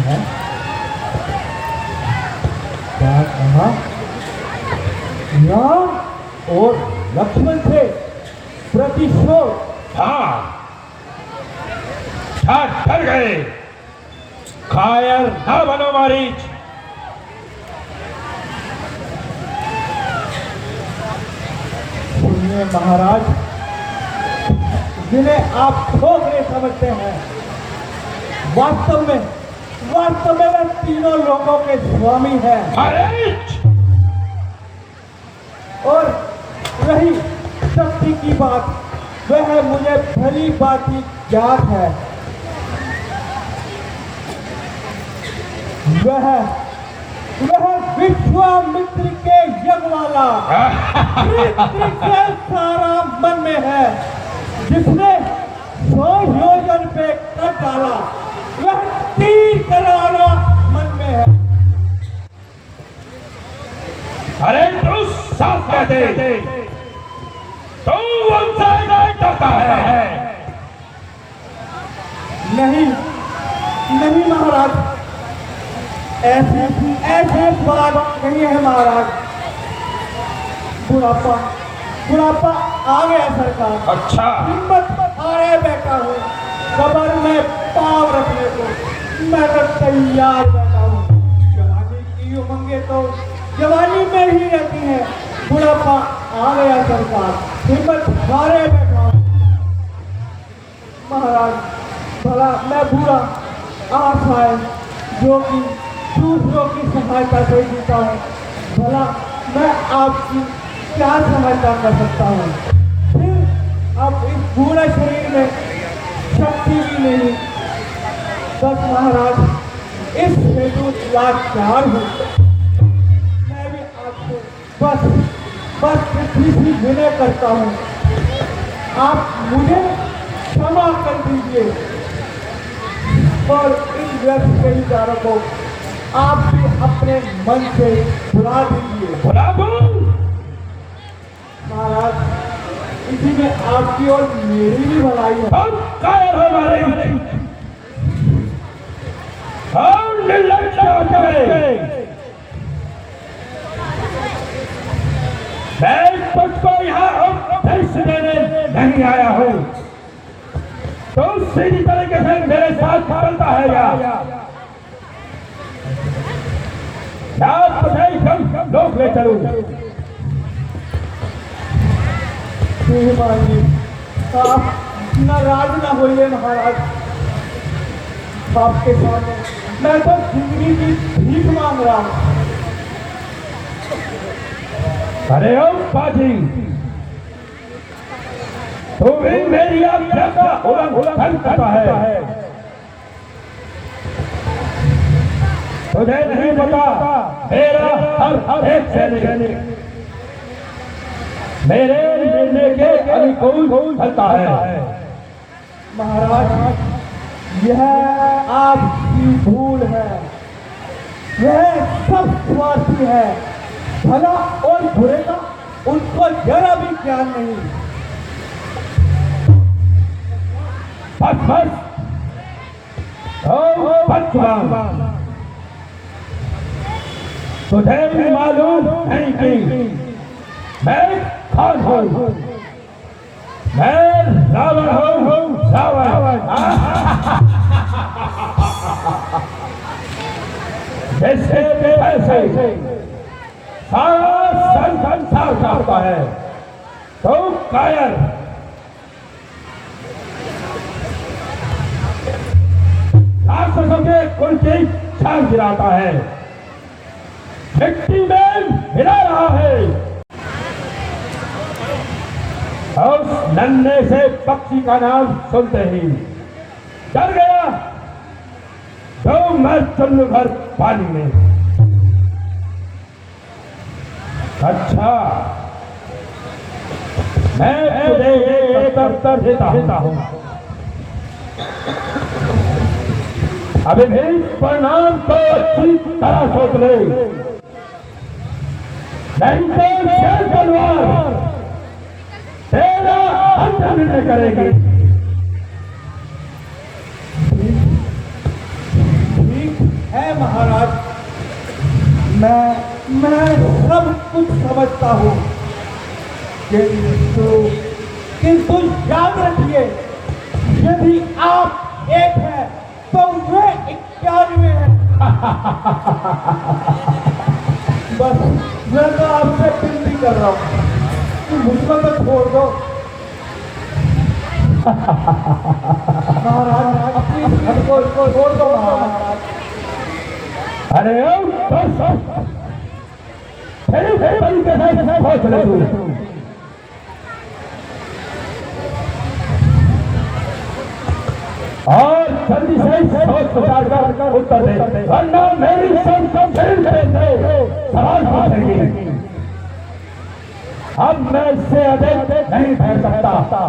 हैं? क्या कहा? राम और लक्ष्मण से प्रतिशोध? हाँ, ठर गए। कायर ना बनो मारीच। सुनिए महाराज, जिन्हें आप ठोकरे समझते हैं, वास्तव में वे तीनों लोगों के स्वामी हैं। और रही शक्ति की बात, वह मुझे भली भांति ज्ञात है। वह विश्वामित्र के यज्ञ वाला से सारा मन में है, जिसने 100 योजन पे कर डाला, वह तीर कराना मन में है। अरे तू साफ कह दे, तू उनसे नहीं डरता है? नहीं महाराज, ऐसे बात नहीं है महाराज। बुढ़ापा आ गया सरकार। अच्छा, हिम्मत हारे बैठा हूँ, कब्र में पाँव रखने को मैं तो तैयार बैठा हूँ। जवानी की उमंगे तो जवानी में ही रहती है। बुढ़ापा आ गया सरकार, हिम्मत हारे बैठा हूँ। महाराज, भला मैं बूढ़ा आशाएं जो कि दूसरों की सहायता से जीता हूँ, भला मैं आपकी क्या सहायता कर सकता हूँ? फिर अब इस पूरे शरीर में शक्ति भी नहीं। बस महाराज, इस हेतु लाचार हूँ। मैं भी आपको बस पृथ्वी से विनय करता हूँ, आप मुझे क्षमा कर दीजिए और इन व्यर्थ के विचारों को आप भी अपने मन से भुला दीजिए। भुला दूं? महाराज, इसी में आपकी और मेरी भी भलाई है। हम कायर हो हमारे, हम निर्लज हो गए। मैं तुझको यहाँ उपदेश देने नहीं आया हूँ। तो सीधी तरीके से मेरे साथ चलता है या तुझे हम लोग ले चलूं? आप नाराज ना होइए महाराज। आपके सामने मैं तो जिंदगी की भीख मांग रहा हूँ। अरे ओ बाजी, तू भी मेरी आज्ञा का उल्लंघन करता है। तुझे नहीं पता, मेरा हर एक सैनिक मेरे निर्णय के अनुकूल चलता है। महाराज, यह आपकी भूल है। वह सब स्वार्थी है, भला और बुरे का उनको जरा भी ज्ञान नहीं। बस तुझे भी मालूम नहीं कि मैं कौन हूँ? मैं रावण हूँ, रावण। जैसे ऐसे सारा संसार चाहता है, तो कायर राक्षसों के कुल की छान गिराता है, मिट्टी में मिला रहा है। और उस नन्हे से पक्षी का नाम सुनते ही डर गया, तो मैं चुल्लू भर पानी में। अच्छा, मैं तुझे एक उत्तर देता हूँ। अभी मेरी परिणाम को अच्छी तरह सोच ले, नहीं तो शेर तलवार तेरा अंत निर्णय करेगी। ठीक है महाराज, मैं सब कुछ समझता हूँ, किंतु याद रखिए, यदि आप एक हैं तो वे 91 हैं। बस मैं तो आपसे विनती कर रहा हूँ कि मुझको तो छोड़ दो। महाराज अपनी स्थिति को छोड़ दो महाराज। अरे तरीके से सोच ले तू। और जल्दी से सोच विचार कर उत्तर दे, वरना मेरी सोच को फिर से सवाल पूछेगी। अब मैं इससे अधिक नहीं ठहर सकता।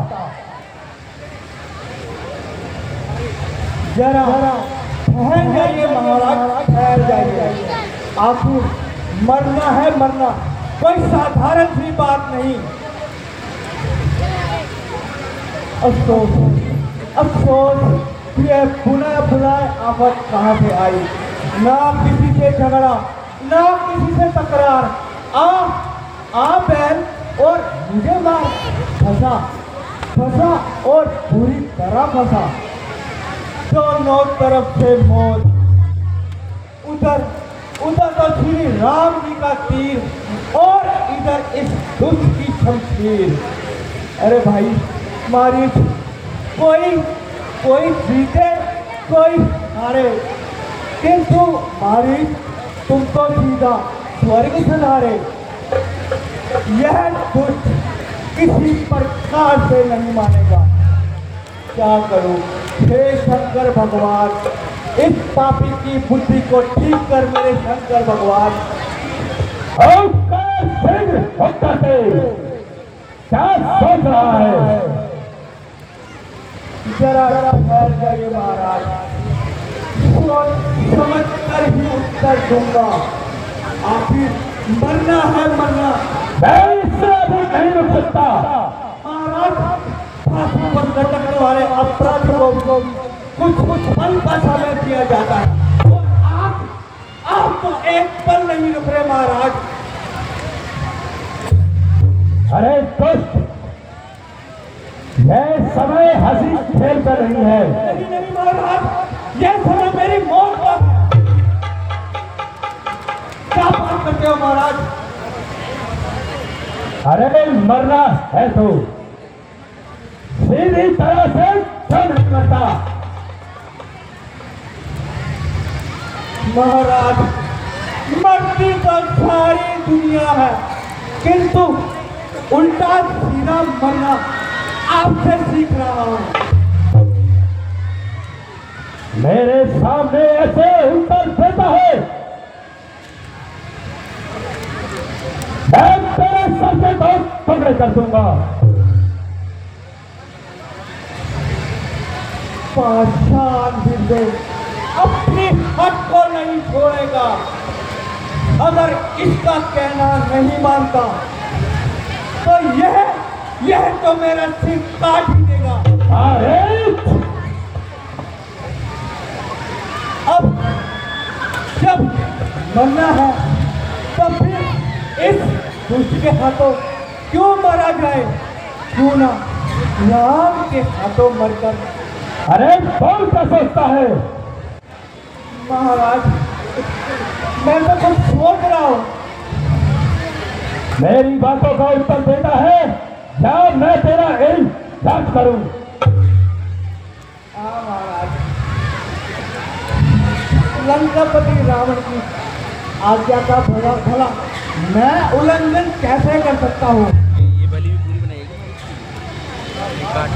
जरा ठहर जाइए महाराज, ठहर जाइए। आखिर मरना है मरना, कोई साधारण सी बात नहीं। अफसोस ये पुनः बुलाए आफत कहाँ से आई। ना किसी से झगड़ा, ना किसी से तकरार। आ बैल और मुझे मार। फंसा और पूरी तरह फंसा। दोनों तरफ से मौत। उधर तो श्री राम जी का तीर और इधर इस दुष्ट की शमशीर। अरे भाई मारिच, कोई जीते कोई हारे, किंतु मारिच तुम तो सीधा स्वर्ग सिधारे। यह दुष्ट किसी प्रकार से नहीं मानेगा। क्या करूं हे शंकर भगवान, इस पापी की बुद्धि को ठीक कर मेरे शंकर भगवान। क्या सोच रहा है? जरा ठहर जाइए महाराज, समझ कर ही उत्तर दूंगा। आखिर मरना है मरना। मैं इससे अभी नहीं रुक सकता। महाराज फांसी पर लटकने वाले अपराधियों को कुछ पल का समय दिया जाता है, और आप तो एक पल नहीं रुक रहे महाराज। अरे दोस्त, यह समय हंसी खेल कर रही है। नहीं महाराज, यह समय मेरी मौत का है। क्या बात करते हो महाराज? अरे मरना है तो सीधी तरह से क्यों नहीं मरता? महाराज मरती तो सारी दुनिया है, किंतु उल्टा सीधा मरना आपसे सीख रहा हूं। मेरे सामने ऐसे उत्तर देता है, मैं तेरे सर के दो टुकड़े कर दूंगा। पाषाण हृदय अपनी हट को नहीं छोड़ेगा। अगर इसका कहना नहीं मानता तो यह तो मेरा सिर काट ही देगा। अरे अब जब मरना है तो फिर इस दुष्ट के हाथों क्यों मारा जाए? क्यों ना राम के हाथों मरकर। अरे कौन क्या सोचता है? महाराज मैं तो कुछ सोच रहा हूं। मेरी बातों का उत्तर देता है या मैं तेरा इल्म जांच करूं? हाँ महाराज, लंकापति रावण की आज्ञा का भला मैं उल्लंघन कैसे कर सकता हूँ? ये बलि भी पूरी बनाएगी। काट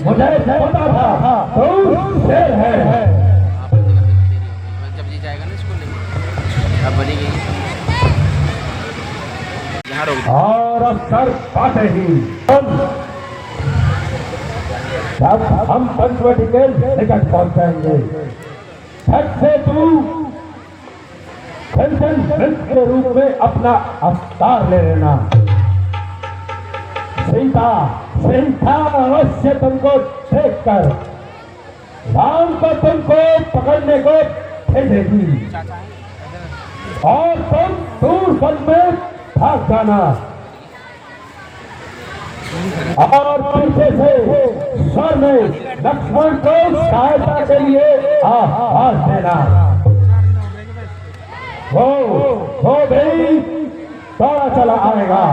मुझे पता था तू शेर है। जब ये जाएगा ना इसको लेंगे। अब बनी गई यहाँ रोक दो। और अवसर पाते ही जब हम पंचवटी के निकट पहुंचेंगे, छठ से तू कंचन वृक्ष के रूप में अपना अवतार ले लेना। सीता अवश्य तुमको देखकर राम को तुमको पकड़ने को भेजेगी और तुम दूर वन में भाग जाना और पीछे से स्वर में लक्ष्मण को सहायता के लिए आवाज देना। वो भी दौड़ा चला आएगा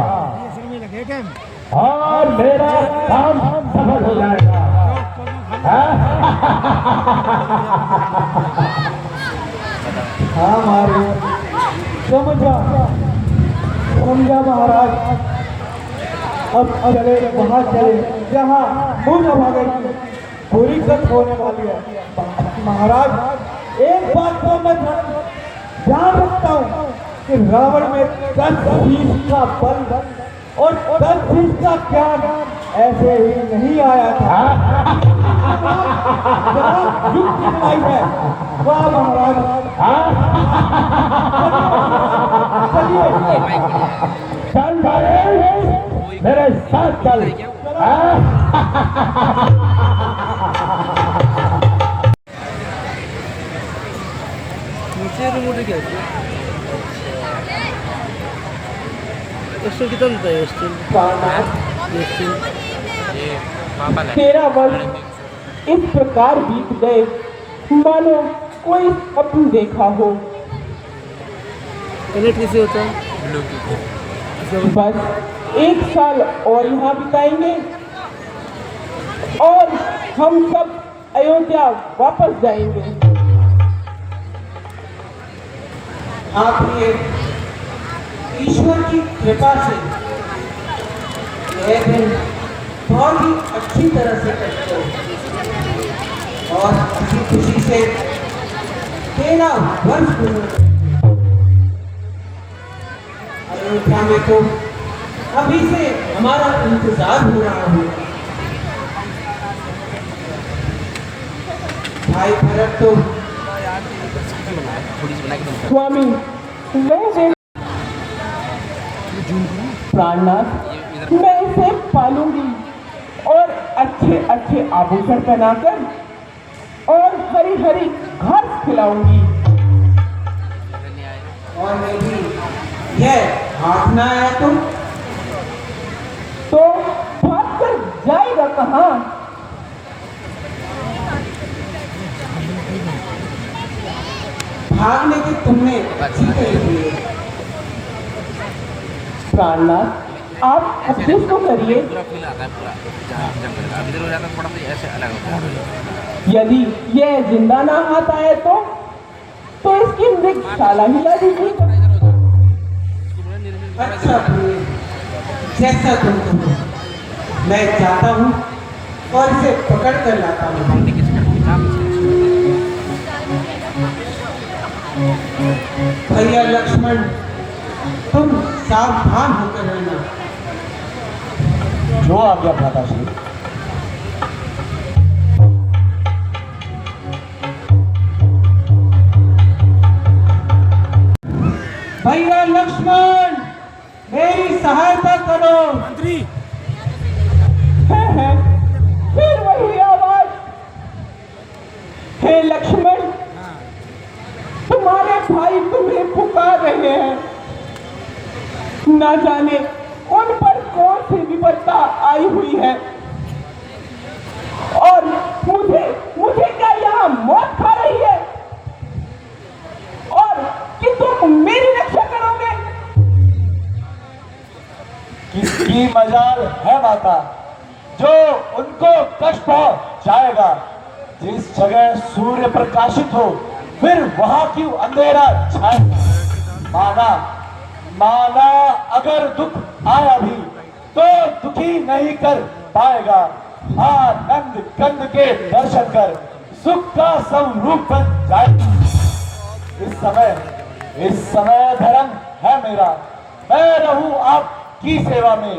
और मेरा काम सफल हो जाएगा। हाँ मारे समझा महाराज। अब चले वहाँ चले जहाँ मुझ भागे की पूरी गत होने वाली है। महाराज एक बात तो मैं ध्यान रखता हूँ कि रावण में 10 शीश का बल और 10 शीश का ज्ञान ऐसे ही नहीं आया था। युक्ति बनाई है। वाह महाराज। चल मेरे साथ चल। नीचे रिमोट क्या है? स्टील कितना देता है स्टील? ये पापा लाए 13 वर्ष इस प्रकार बीत गए मानो कोई स्वप्न देखा हो। कनेक्ट कैसे होता है? बस 1 साल और यहाँ बिताएंगे और हम सब अयोध्या वापस जाएंगे। आप ये ईश्वर की कृपा से यह दिन बहुत ही अच्छी तरह से कटते हो और अच्छी खुशी से 13 वर्ष गुजर। अयोध्या में तो अभी से हमारा इंतजार हो रहा है। भाई भरत तो थोड़ी सी बना के तुम स्वामी मैं प्राणनाथ मैं इसे पालूंगी और अच्छे अच्छे आभूषण पहनाकर और हरी हरी घास खिलाऊंगी। नहीं आए और मैं भी यह हाथ ना आया तो भाग कर जाएगा कहाँ? भागने की तुमने सीखे लिए। प्राणनाथ आप अभ्यास तो करिए। पूरा फील आता है पूरा जंगल का इधर हो जाता है थोड़ा सा ऐसे अलग होता है। यदि यह जिंदा ना आता है तो इसकी मृगशाला हिला दीजिए। अच्छा जैसा तुम कहो मैं जाता हूँ और इसे पकड़ कर लाता हूँ। भैया लक्ष्मण तुम सावधान होकर रहना। जो आ गया भ्राताश्री। भैया लक्ष्मण मेरी सहायता करो। मंत्री है फिर वही आवाज। हे लक्ष्मण तुम्हारे भाई तुम्हें पुकार रहे हैं। ना जाने उन पर कौन सी विपत्ता आई हुई है और मुझे क्या यहाँ मौत खा रही है और कि तुम मेरी रक्षा करोगे? किसकी मजाल है माता जो उनको कष्ट पहुंचाएगा? जिस जगह सूर्य प्रकाशित हो फिर वहां क्यों अंधेरा छाएगा? माना अगर दुख आया भी तो दुखी नहीं कर पाएगा। आनंद कंद के दर्शन कर सुख का स्वरूप बन जाएगा। इस समय धर्म है मेरा। मैं रहूं आपकी सेवा में।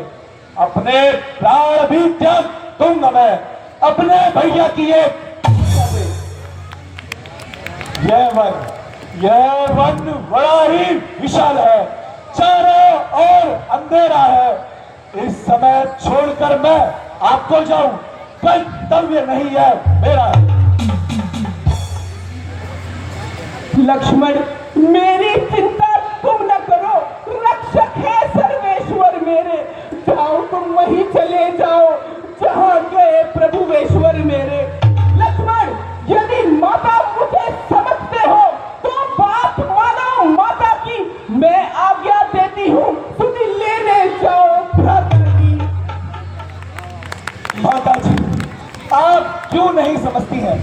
अपने प्राण भी त्याग दूंगा मैं अपने भैया की एक। यह वन बड़ा ही विशाल है। चारों ओर अंधेरा है। इस समय छोड़कर मैं आपको जाऊं कर्तव्य नहीं है मेरा। लक्ष्मण, मेरी चिंता तुम न करो, रक्षक है सर्वेश्वर मेरे। जाओ तुम वहीं चले जाओ जहां गए प्रभुवेश्वर मेरे। लक्ष्मण, यदि माता मुझे समझते हो तो बात मानो माता की, मैं आज्ञा देती हूँ तुझे लेने जाओ भ्राता की। माता जी, आप क्यों नहीं समझती हैं?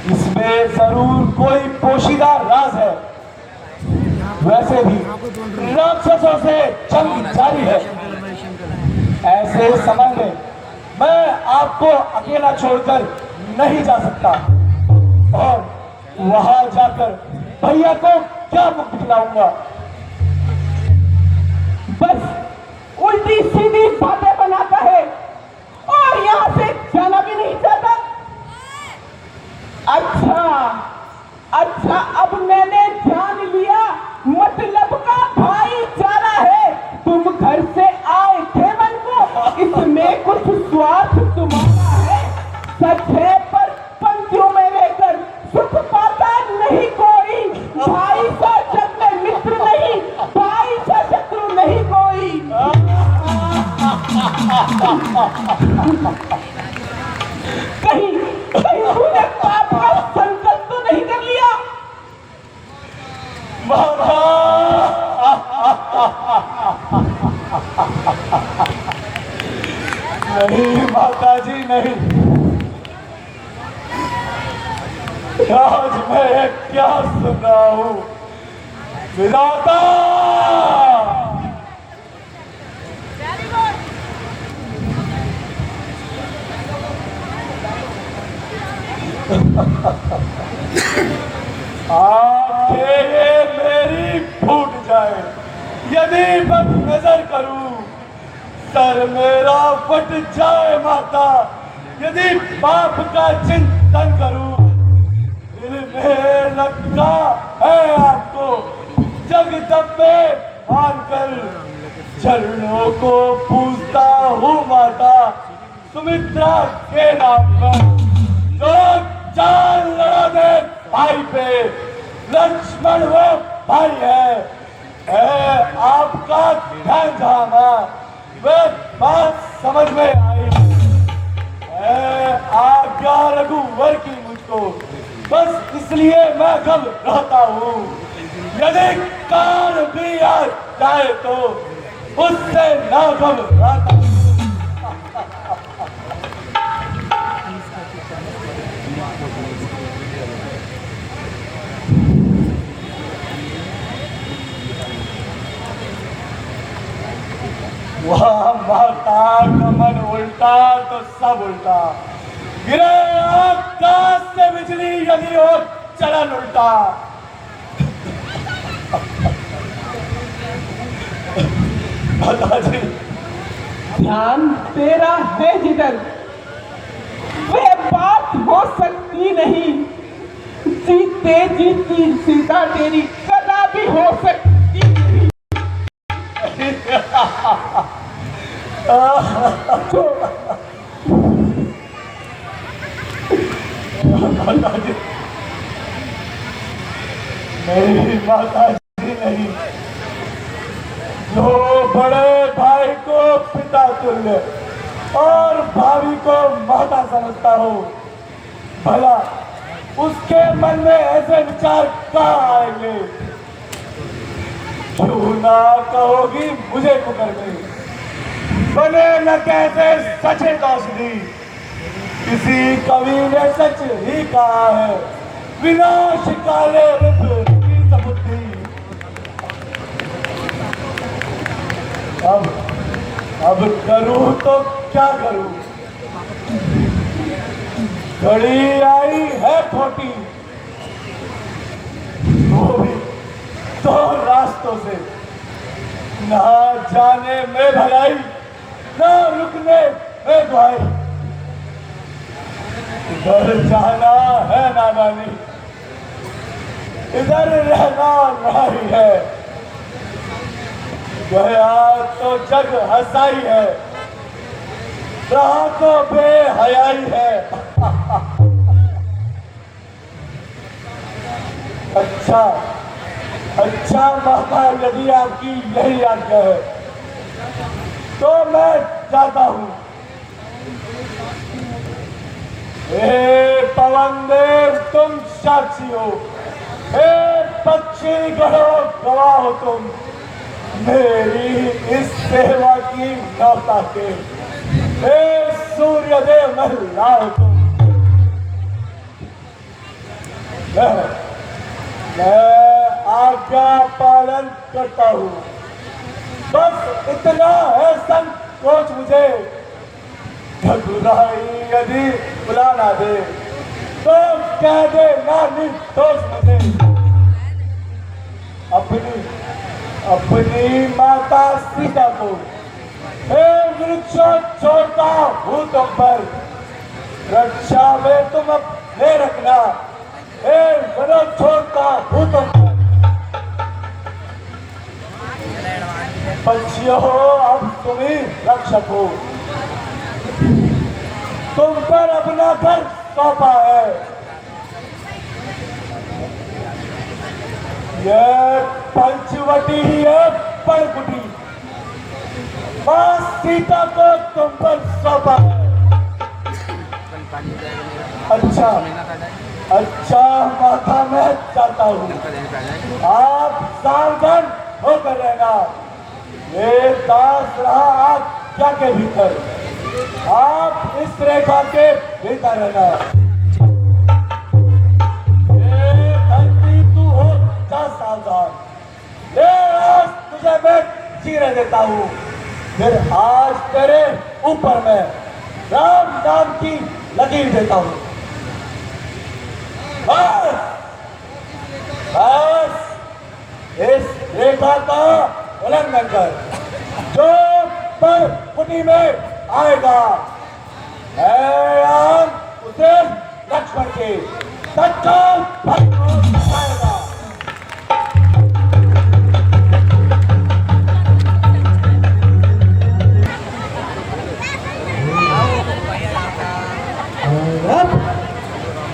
इसमें जरूर कोई पोशीदा राज है। वैसे भी राक्षसों से जंग जारी है। ऐसे समय में मैं आपको अकेला छोड़कर नहीं जा सकता, और वहां जाकर भैया को क्या मुक्त खिलाऊंगा? बस उल्टी सीधी बातें बनाता है और यहाँ से जाना भी नहीं चाहता। अच्छा, अब मैंने जान लिया, मतलब का भाईचारा है। तुम घर से आए थे मन को, इसमें कुछ स्वार्थ तुम्हारा है। सच है पर पंक्तियों में रहकर सुख पाता नहीं कोई। भाई सा जग में मित्र नहीं, भाई सा शत्रु नहीं कोई। कहीं तूने पाप का संकल्प तो नहीं कर लिया? माता, नहीं माता जी, नहीं। आज मैं क्या सुन रहा हूं? विधाता, आंखें ये मेरी फूट जाए यदि बद नजर करूं, सर मेरा फट जाए माता यदि पाप का चिंतन करूं। दिल में लगता है आपको जगदम्बे मानकर, चरणों को पूजता हूँ माता सुमित्रा के नाम पर। जो जान लड़ा दे भाई पे, लक्ष्मण वो भाई है आपका ध्यान जाना, वह बात समझ में आई है। आज्ञा रघुवर की मुझको, बस इसलिए मैं घबराता हूँ। यदि काल भी आ जाए तो उससे ना घबराता। वह माता का मन उल्टा तो सब उल्टा, गिरे आकाश से बिजली यदि हो चलन उल्टा। माता जी, ध्यान तेरा है जिधर, वे बात हो सकती नहीं। जीते जीती सीता तेरी कदापि हो सकती नहीं। माता जी, मेरी माता जी नहीं, जो बड़े भाई को पिता तुल्य और भाभी को माता समझता हो, भला उसके मन में ऐसे विचार कहाँ आएंगे? क्यों ना कहोगी मुझे कुकर्मी, बने न कैसे सचे दोषी। किसी कवि ने सच ही कहा है, विनाश काले रुद्र की समुद्धि। अब करूं तो क्या करूं? घड़ी आई है खोटी, वो भी दो रास्तों से, ना जाने में भलाई ना रुकने में दुआई। इधर जाना है नादानी, इधर रहना राही है। गया तो जग हंसाई है, रहा तो बेहयाई है। अच्छा अच्छा माता, यदि आपकी यही आज्ञा है तो मैं जाता हूँ। हे पवन देव तुम साक्षी हो, हे पक्षी गणों गवाह हो तुम मेरी इस सेवा की नौता के। हे सूर्यदेव महिला हो तुम। मैं आज्ञा पालन करता हूँ। बस इतना है संकोच मुझे, ठकुराई यदि बुला ना दे तो कह दे ना निर्दोष मुझे। अपनी माता सीता को हे वृक्षों छोड़ता हूँ तुम पर, रक्षा में तुम अपने रखना। हे वनो छोड़ता हूँ तुम पर। पक्षियों अब तुम ही रक्षक हो, तुम पर अपना घर सौंपा है। यह पंचवटी है पड़कुटी, मां सीता को तुम पर सौंपा है। अच्छा अच्छा माता मैं चाहता हूँ, आप सावधान होकर रहना। ये दास रहा आज्ञा के भीतर, आप इस रेखा के भीतर रहना। ये धरती तू हो जा सावधान, ये आज तुझे मैं चीरे देता हूँ, फिर आज तेरे ऊपर मैं राम नाम की लकीर देता हूँ। बस बस इस रेखा का उल्लंघन कर, जो पर कुटी में आएगा राम उसे लक्ष्मण के तत्काल भस्म हो जाएगा।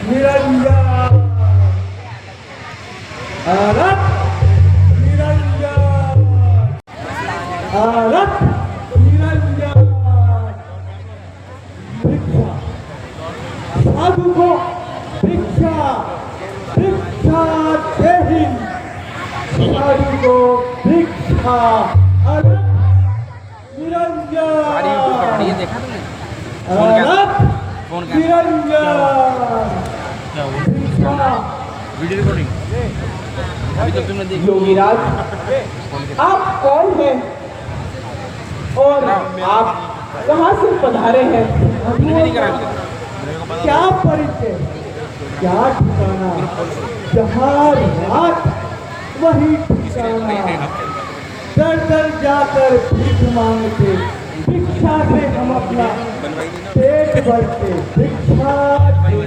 निरंजन आरत निरंजन आरत निरंजन। भिक्षा साधु को भिक्षा भिक्षा देहि, साधु को भिक्षा आरत निरंजन ये देखा तुमने आरत फोन क्या निरंजन। भिक्षा वीडियो रिकॉर्डिंग अभी तक तुमने देखी। योगीराज आप कौन हैं और आप कहाँ से पधारे हैं? नहीं करा अभी तक। क्या परिचय, क्या ठिकाना, जहाँ रात वही ठिकाना। दर दर जाकर भीख मांगते, भिक्षा से हम अपना पेट भरते। भिक्षा दे,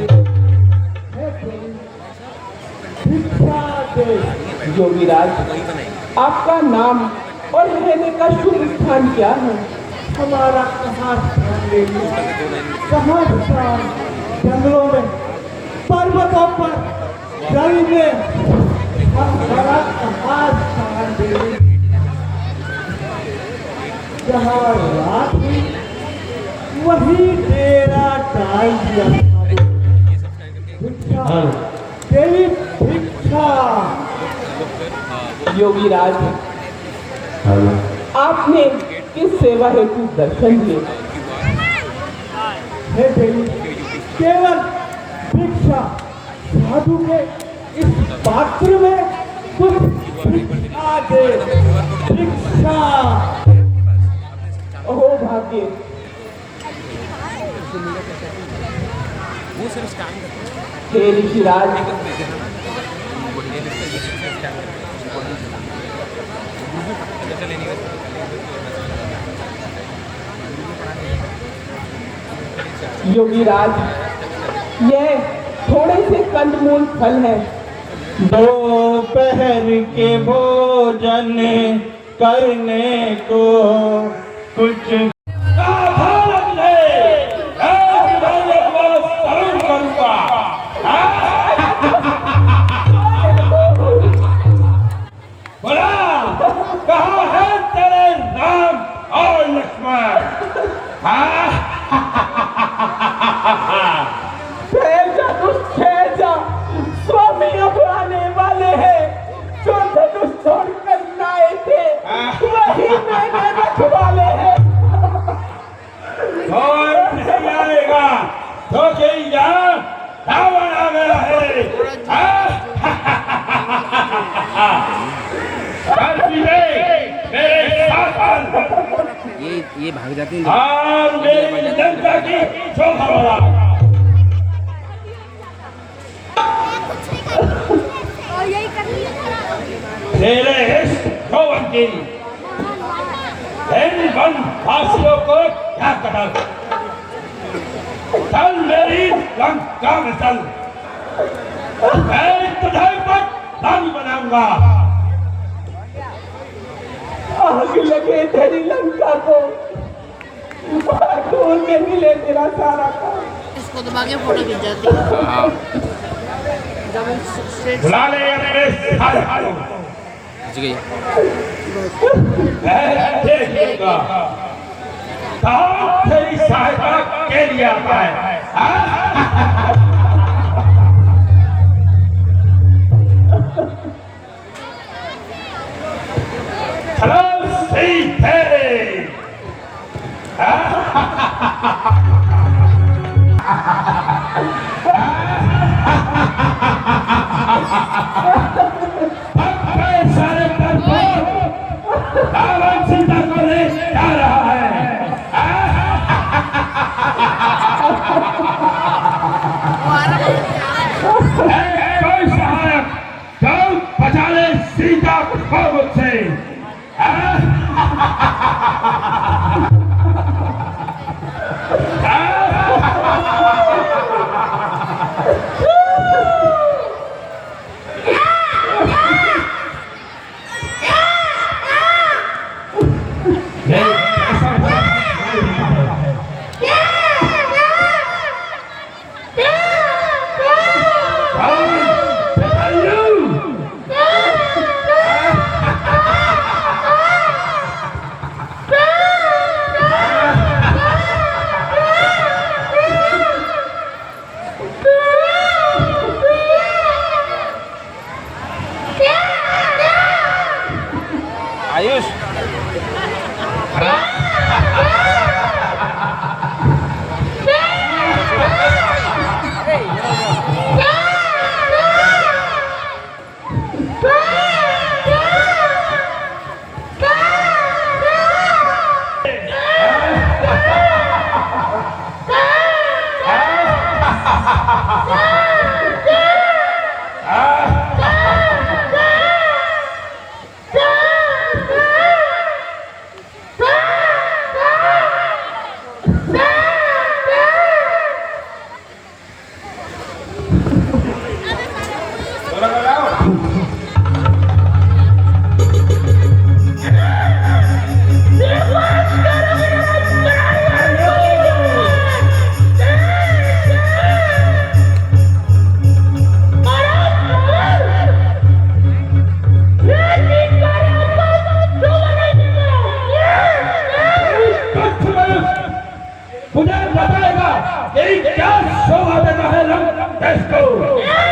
भिक्षा दे। योगीराज आपका नाम और रहने का शुभ स्थान क्या है? हमारा कहाँ स्थान लेंगे, कहाँ स्थान? जंगलों में, पर्वतों पर, जल में हमारा कहाँ स्थान देंगे? जहाँ रात हुई वही डेरा डाल दिया। भिक्षा तेरी भिक्षा। योगीराज आपने किस सेवा हेतु दर्शन दिए? हे देवी, केवल भिक्षा। साधु के इस पात्र में कुछ भिक्षा दे, भिक्षा। ओहो भाग्य, हे ऋषिराज योगीराज, यह थोड़े से कंदमूल फल हैं। दोपहर के भोजन करने को कुछ क्योंकि यहाँ रावण आ गया है। मेरे साथ आन। ये भाग जाती हैं। और मेरी लंका की शोभा बढ़ा। तेरे इस यौवन की इन वनवासियों को क्या कदर। चल मेरी लंका में चल, मैं तुझे पर रानी बनाऊंगा। आग लगे तेरी लंका को, ढूंढ के मिले तेरा सारा काम। इसको दबा के फोटो खींच जाती है। हाँ डबल स्ट्रेट बुला ले अपने सारे को। खींच गई। मैं देख लूंगा कौन तेरी सहायता के लिए आता है। चलो सीधे। सारे रावण सीता को ले जा रहा है। कोई सहायक जाओ बचा ले सीता को मुझसे। आयुष मुझे बताएगा यही क्या शोभा देता है देश को।